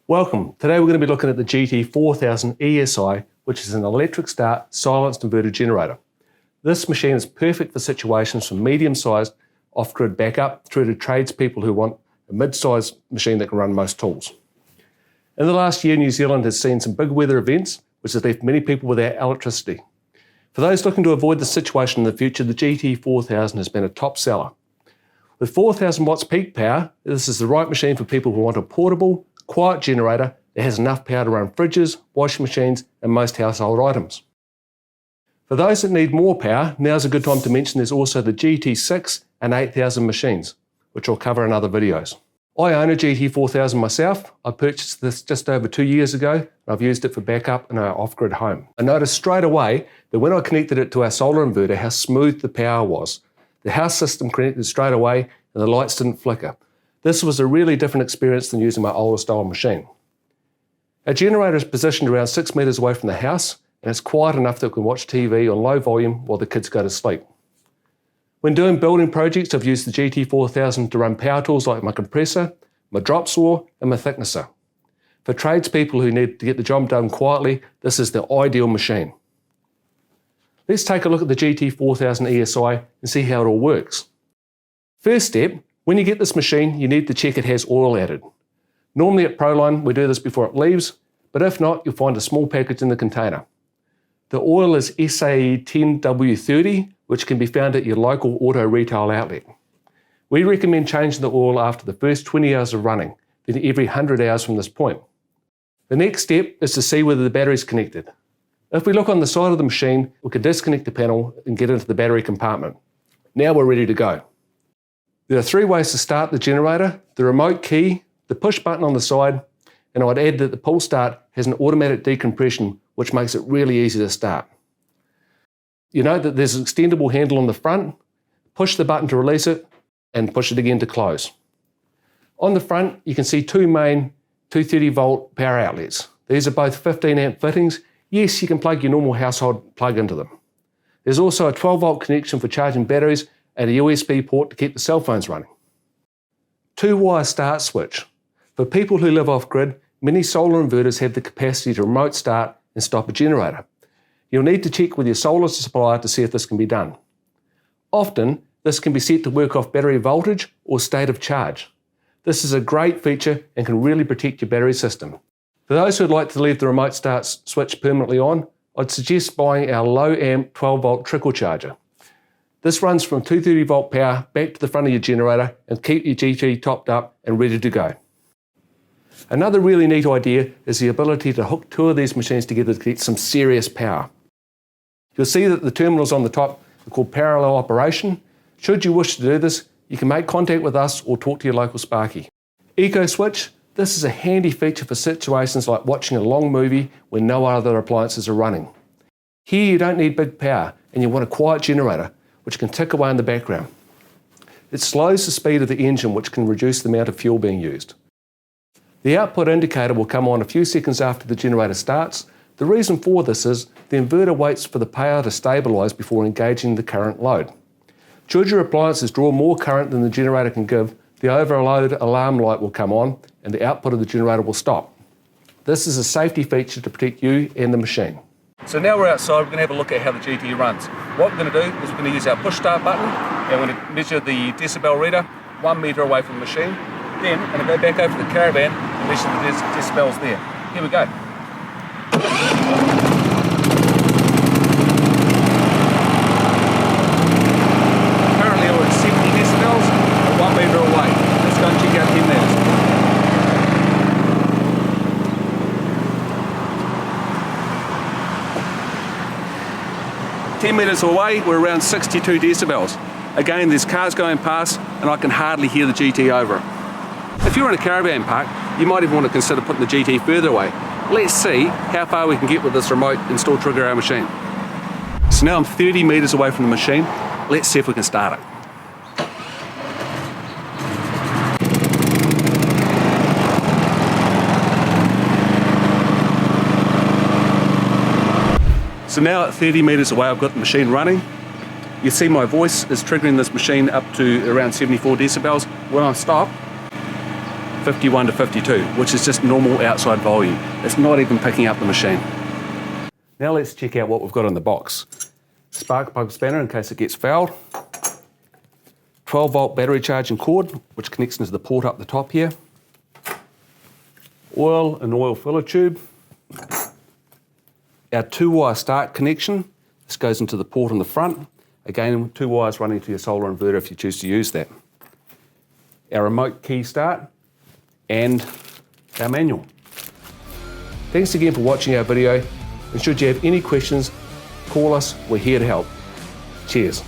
Welcome. Today we're going to be looking at the GT4000ESI, which is an electric start silenced inverter generator. This machine is perfect for situations from medium-sized off-grid backup through to tradespeople who want a mid-sized machine that can run most tools. In the last year, New Zealand has seen some big weather events, which has left many people without electricity. For those looking to avoid this situation in the future, the GT4000 has been a top seller. With 4,000 watts peak power, this is the right machine for people who want a portable, quiet generator that has enough power to run fridges, washing machines, and most household items. For those that need more power, now's a good time to mention there's also the GT6 and 8000 machines, which I'll cover in other videos. I own a GT4000 myself. I purchased this just over 2 years ago, and I've used it for backup in our off-grid home. I noticed straight away that when I connected it to our solar inverter, how smooth the power was. The house system connected straight away, and the lights didn't flicker. This was a really different experience than using my older style machine. Our generator is positioned around 6 metres away from the house, and it's quiet enough that we can watch TV on low volume while the kids go to sleep. When doing building projects, I've used the GT4000 to run power tools like my compressor, my drop saw, and my thicknesser. For tradespeople who need to get the job done quietly, this is the ideal machine. Let's take a look at the GT4000ESI and see how it all works. First step, when you get this machine, you need to check it has oil added. Normally at Proline, we do this before it leaves, but if not, you'll find a small package in the container. The oil is SAE 10W30, which can be found at your local auto retail outlet. We recommend changing the oil after the first 20 hours of running, then every 100 hours from this point. The next step is to see whether the battery is connected. If we look on the side of the machine, we can disconnect the panel and get into the battery compartment. Now we're ready to go. There are 3 ways to start the generator: the remote key, the push button on the side, and I'd add that the pull start has an automatic decompression, which makes it really easy to start. You note that there's an extendable handle on the front. Push the button to release it and push it again to close. On the front, you can see 2 main 230 volt power outlets. These are both 15 amp fittings. Yes, you can plug your normal household plug into them. There's also a 12 volt connection for charging batteries and a USB port to keep the cell phones running. 2-wire start switch. For people who live off-grid, many solar inverters have the capacity to remote start and stop a generator. You'll need to check with your solar supplier to see if this can be done. Often, this can be set to work off battery voltage or state of charge. This is a great feature and can really protect your battery system. For those who would like to leave the remote start switch permanently on, I'd suggest buying our low amp 12 volt trickle charger. This runs from 230 volt power back to the front of your generator and keep your GT topped up and ready to go. Another really neat idea is the ability to hook 2 of these machines together to get some serious power. You'll see that the terminals on the top are called parallel operation. Should you wish to do this, you can make contact with us or talk to your local Sparky. Eco switch. This is a handy feature for situations like watching a long movie when no other appliances are running. Here you don't need big power and you want a quiet generator which can tick away in the background. It slows the speed of the engine, which can reduce the amount of fuel being used. The output indicator will come on a few seconds after the generator starts. The reason for this is the inverter waits for the power to stabilise before engaging the current load. Should your appliances draw more current than the generator can give, the overload alarm light will come on and the output of the generator will stop. This is a safety feature to protect you and the machine. So now we're outside, we're going to have a look at how the GT runs. What we're going to do is we're going to use our push start button and we're going to measure the decibel reader 1 metre away from the machine. Then I'm going to go back over to the caravan and measure the decibels there. Here we go. Currently we're at 70 decibels at 1 metre away. Let's go and check out 10 metres. 10 metres away, we're around 62 decibels. Again, there's cars going past and I can hardly hear the GT over it. If you're in a caravan park, you might even want to consider putting the GT further away. Let's see how far we can get with this remote installed trigger our machine. So now I'm 30 metres away from the machine. Let's see if we can start it. So now at 30 metres away, I've got the machine running. You see my voice is triggering this machine up to around 74 decibels. When I stop, 51 to 52, which is just normal outside volume. It's not even picking up the machine. Now let's check out what we've got in the box. Spark plug spanner in case it gets fouled. 12 volt battery charging cord, which connects into the port up the top here. Oil and oil filler tube. Our 2-wire start connection. This goes into the port on the front. Again, 2 wires running to your solar inverter if you choose to use that. Our remote key start and our manual. Thanks again for watching our video, and should you have any questions, call us, we're here to help. Cheers.